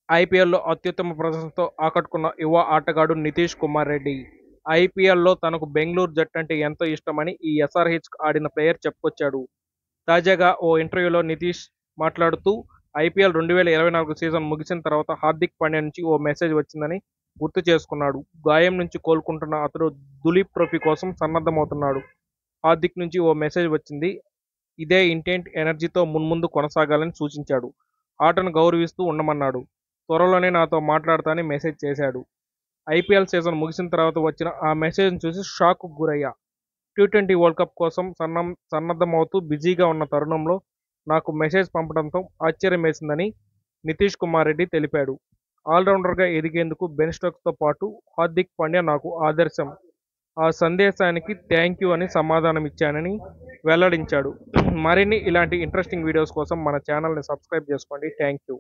ఐపీఎల్లో అత్యుత్తమ ప్రదర్శనతో ఆకట్టుకున్న యువ ఆటగాడు నితీష్ కుమార్ రెడ్డి. ఐపీఎల్లో తనకు బెంగళూరు జట్టంటే ఎంతో ఇష్టమని ఈ ఎస్ఆర్హెచ్ ఆడిన ప్లేయర్ చెప్పుకొచ్చాడు. తాజాగా ఓ ఇంటర్వ్యూలో నితీష్ మాట్లాడుతూ ఐపీఎల్ 2024 సీజన్ ముగిసిన తర్వాత హార్దిక్ పాండ్యా నుంచి ఓ మెసేజ్ వచ్చిందని గుర్తు చేసుకున్నాడు. గాయం నుంచి కోలుకుంటున్న అతడు దులీప్ ట్రోఫీ కోసం సన్నద్ధమవుతున్నాడు. హార్దిక్ నుంచి ఓ మెసేజ్ వచ్చింది. ఇదే ఇంటెంట్, ఎనర్జీతో మున్ముందు కొనసాగాలని సూచించాడు. ఆటను గౌరవిస్తూ ఉండమన్నాడు. త్వరలోనే నాతో మాట్లాడతా అని మెసేజ్ చేశాడు. ఐపీఎల్ సీజన్ ముగిసిన తర్వాత వచ్చిన ఆ మెసేజ్ను చూసి షాక్కు గురయ్యా. టీ20 వరల్డ్ కప్ కోసం సన్నద్ధమవుతూ బిజీగా ఉన్న తరుణంలో నాకు మెసేజ్ పంపడంతో ఆశ్చర్యమేసిందని నితీష్ కుమార్ రెడ్డి తెలిపాడు. ఆల్రౌండర్గా ఎదిగేందుకు బెన్ స్టోక్స్తో పాటు హార్దిక్ పాండ్యా నాకు ఆదర్శం. ఆ సందేశానికి థ్యాంక్యూ అని సమాధానమిచ్చానని వెల్లడించాడు. మరిన్ని ఇలాంటి ఇంట్రెస్టింగ్ వీడియోస్ కోసం మన ఛానల్ని సబ్స్క్రైబ్ చేసుకోండి. థ్యాంక్యూ.